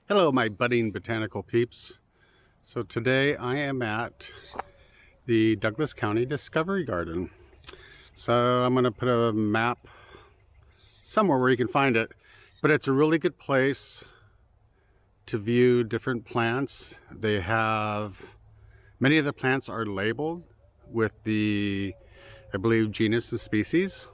Hello, my budding botanical peeps. So today I am at the Douglas County Discovery Garden. So I'm going to put a map somewhere where you can find it, but it's a really good place to view different plants. They have, many of the plants are labeled with the, I believe, genus and species.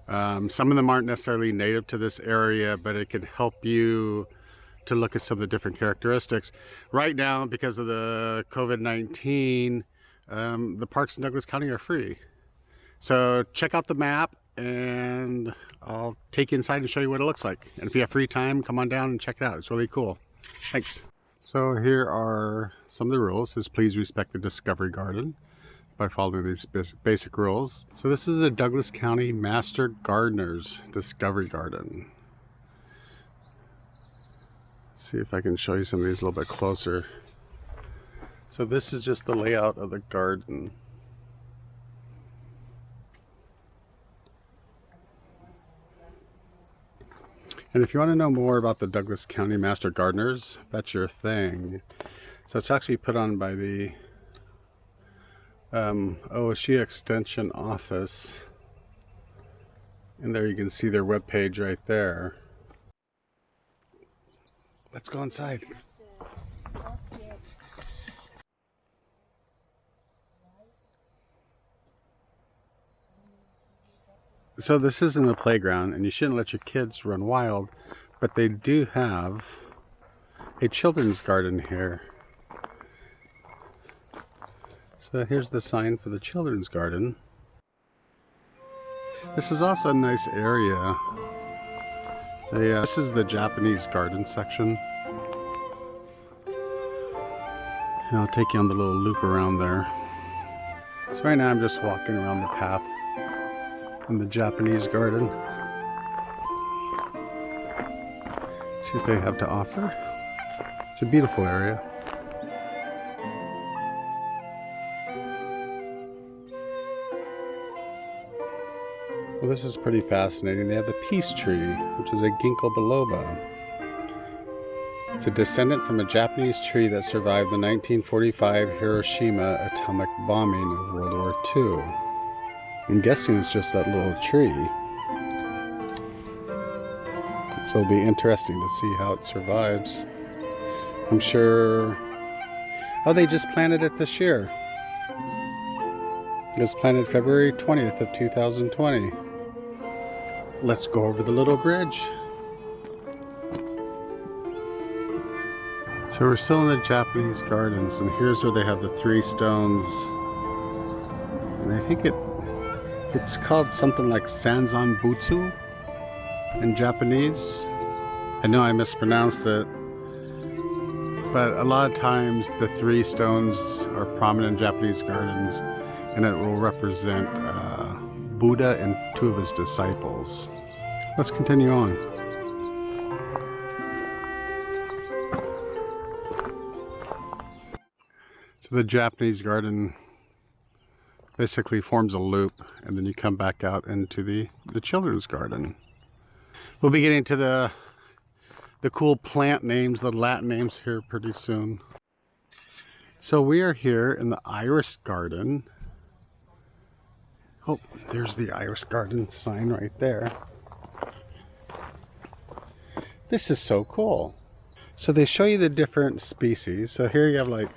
Some of them aren't necessarily native to this area, but it can help you to look at some of the different characteristics. Right now, because of the COVID-19, the parks in Douglas County are free. So check out the map and I'll take you inside and show you what it looks like. And if you have free time, come on down and check it out. It's really cool. Thanks. So here are some of the rules. Is please respect the Discovery Garden by following these basic rules. So this is the Douglas County Master Gardener's Discovery Garden. See if I can show you some of these a little bit closer. So this is just the layout of the garden. And if you want to know more about the Douglas County Master Gardeners, that's your thing. So it's actually put on by the OSU Extension Office. And there you can see their webpage right there. Let's go inside. So this isn't a playground and you shouldn't let your kids run wild, but they do have a children's garden here. So here's the sign for the children's garden. This is also a nice area. This is the Japanese garden section. And I'll take you on the little loop around there. So right now I'm just walking around the path in the Japanese garden. See what they have to offer. It's a beautiful area. Well, this is pretty fascinating. They have the peace tree, which is a ginkgo biloba. It's a descendant from a Japanese tree that survived the 1945 Hiroshima atomic bombing of World War II. I'm guessing it's just that little tree. So it'll be interesting to see how it survives. I'm sure... Oh, they just planted it this year. It was planted February 20th of 2020. Let's go over the little bridge. So we're still in the Japanese gardens, and here's where they have the three stones. And I think it's called something like Sanzan Butsu in Japanese. I know I mispronounced it, but a lot of times the three stones are prominent in Japanese gardens, and it will represent Buddha and two of his disciples. Let's continue on. So the Japanese garden basically forms a loop, and then you come back out into the children's garden. We'll be getting to the cool plant names, the Latin names here pretty soon. So we are here in the Iris Garden. Oh, there's the Iris Garden sign right there. This is so cool. So they show you the different species. So here you have like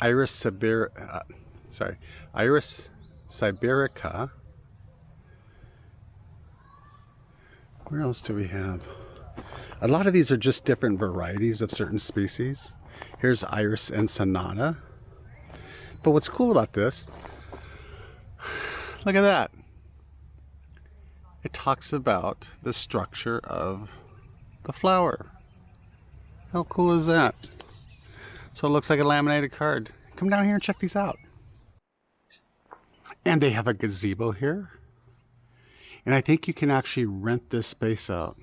Iris siberica. Where else do we have? A lot of these are just different varieties of certain species. Here's Iris ensenada. But what's cool about this, look at that. It talks about the structure of the flower. How cool is that? So it looks like a laminated card. Come down here and check these out. And they have a gazebo here. And I think you can actually rent this space out.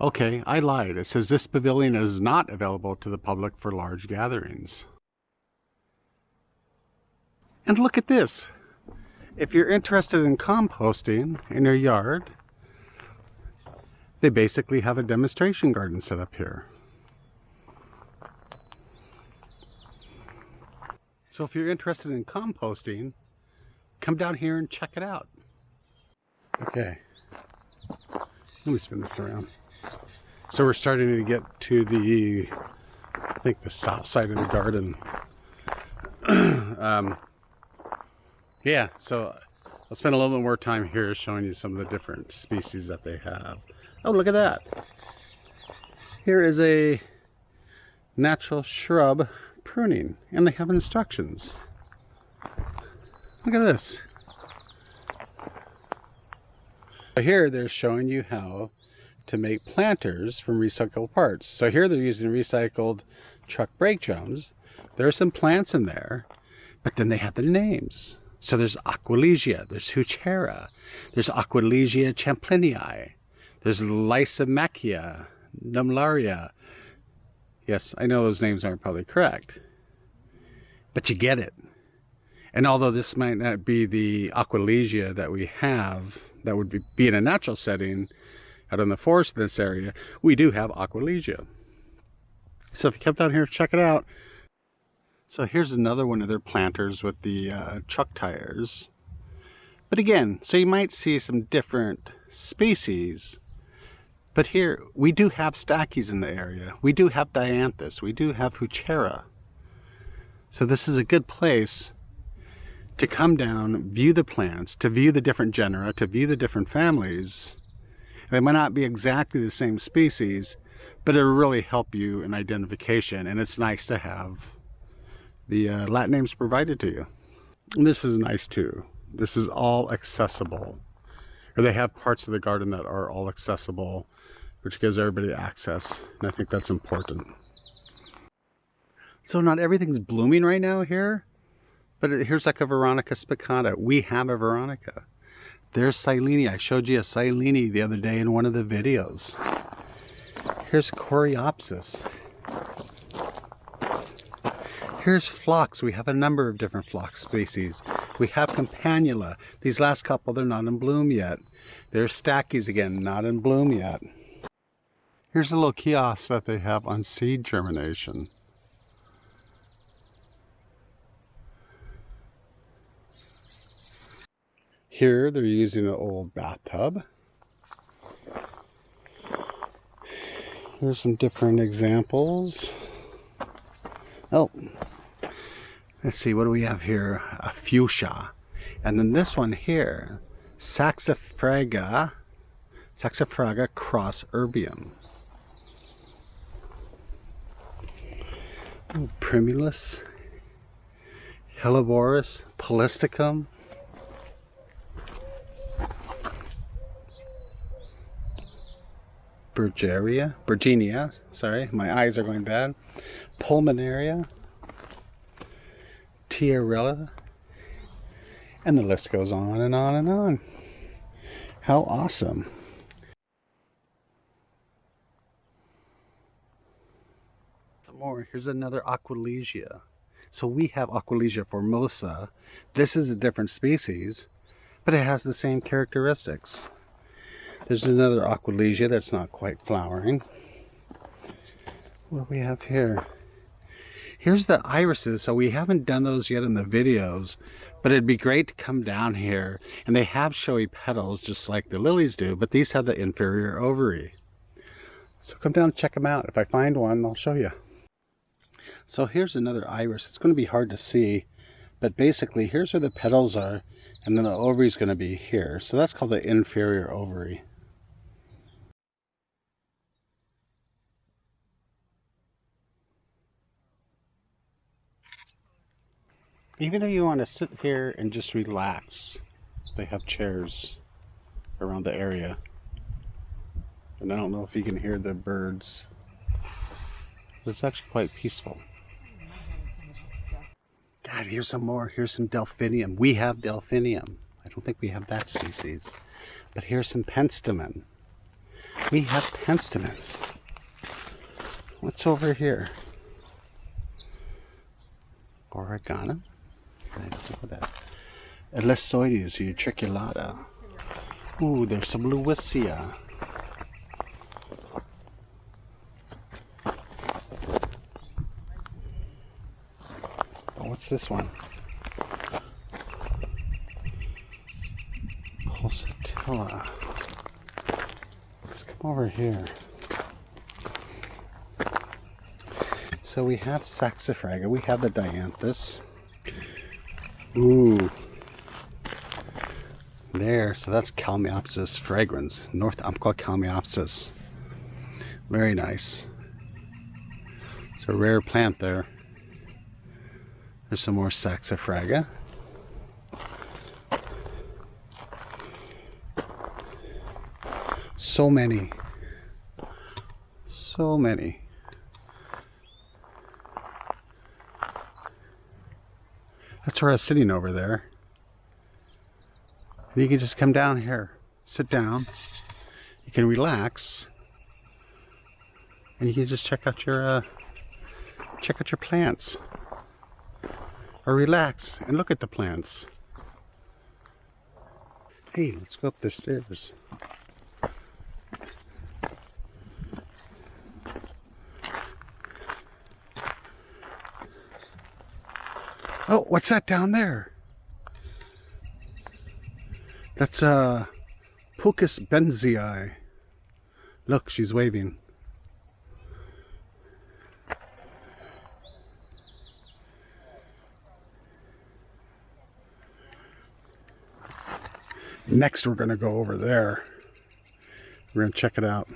Okay, I lied. It says this pavilion is not available to the public for large gatherings. And look at this. If you're interested in composting in your yard, They basically have a demonstration garden set up here. So if you're interested in composting, come down here and check it out. Okay, let me spin this around. So we're starting to get to the, I think, the south side of the garden. Yeah, so I'll spend a little bit more time here showing you some of the different species that they have. Oh, look at that. Here is a natural shrub pruning, and they have instructions. Look at this. Here they're showing you how to make planters from recycled parts. So here they're using recycled truck brake drums. There are some plants in there, but then they have the names. So there's Aqua Lygia, there's Huchera, there's Aqua Lygia champlinii, there's Lysomachia, Numlaria. Yes, I know those names aren't probably correct, but you get it. And although this might not be the Aqua Lygia that we have, that would be in a natural setting out in the forest in this area, we do have Aqua Lygia. So if you come down here, check it out. So here's another one of their planters with the truck tires. But again, so you might see some different species. But here, we do have stackies in the area. We do have dianthus. We do have Huchera. So this is a good place to come down, view the plants, to view the different genera, to view the different families. They might not be exactly the same species, but it'll really help you in identification. And it's nice to have the Latin names provided to you. And this is nice too. This is all accessible. Or they have parts of the garden that are all accessible, which gives everybody access. And I think that's important. So not everything's blooming right now here, but here's like a Veronica spicata. We have a Veronica. There's Silene. I showed you a Silene the other day in one of the videos. Here's Coreopsis. Here's phlox. We have a number of different phlox species. We have Campanula. These last couple, they're not in bloom yet. There's Stackies again, not in bloom yet. Here's a little kiosk that they have on seed germination. Here they're using an old bathtub. Here's some different examples. Oh, let's see, what do we have here? A fuchsia. And then this one here, Saxifraga cross herbium. Oh, Primulus, Helleborus, Polisticum. Bergenia, sorry, my eyes are going bad. Pulmonaria, Tiarella, and the list goes on and on and on. How awesome. Some more. Here's another Aqua Lygia. So we have Aqua Lygia formosa. This is a different species, but it has the same characteristics. There's another Aqua Lygia that's not quite flowering. What do we have here? Here's the irises. So we haven't done those yet in the videos, but it'd be great to come down here. And they have showy petals just like the lilies do, but these have the inferior ovary. So come down and check them out. If I find one, I'll show you. So here's another iris. It's going to be hard to see, but basically here's where the petals are, and then the ovary is going to be here. So that's called the inferior ovary. Even if you want to sit here and just relax, they have chairs around the area. And I don't know if you can hear the birds, but it's actually quite peaceful. God, here's some more. Here's some delphinium. We have delphinium. I don't think we have that species. But here's some penstemon. We have penstemons. What's over here? Oregano? Look at that. Elysoides utriculata. Ooh, there's some Lewisia. What's this one? Pulsatilla. Let's come over here. So we have Saxifraga, we have the Dianthus. Ooh. There, so that's Calmeopsis fragrans, North Umpqua Calmeopsis. Very nice. It's a rare plant there. There's some more Saxifraga. So many. So many. That's where I was sitting over there. And you can just come down here, sit down. You can relax, and you can just check out your plants, or relax and look at the plants. Hey, let's go up the stairs. Oh, what's that down there? That's Pook and I. Look, she's waving. Next, we're going to go over there. We're going to check it out.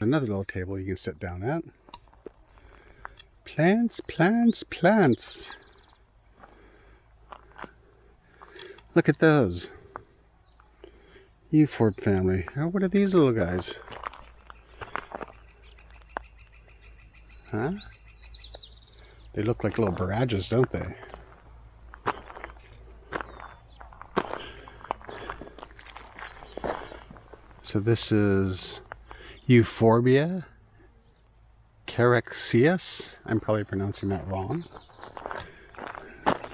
Another little table you can sit down at. Plants, plants, plants. Look at those. Euphorb family. Oh, what are these little guys? Huh? They look like little barrages, don't they? So this is Euphorbia caraxias. I'm probably pronouncing that wrong.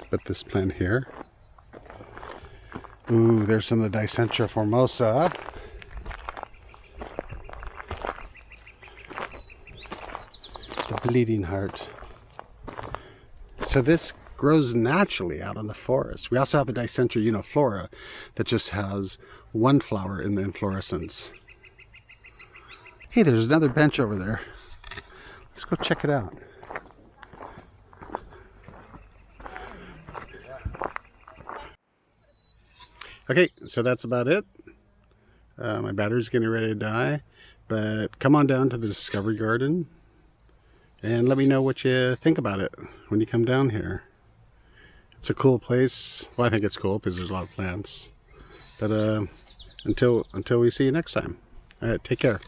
But this plant here. Ooh, there's some of the Dicentra formosa. The bleeding heart. So this grows naturally out in the forest. We also have a Dicentra uniflora that just has one flower in the inflorescence. Hey, there's another bench over there. Let's go check it out. Okay, so that's about it. My battery's getting ready to die, but come on down to the Discovery Garden and let me know what you think about it when you come down here. It's a cool place. Well, I think it's cool because there's a lot of plants. But until we see you next time. All right, take care.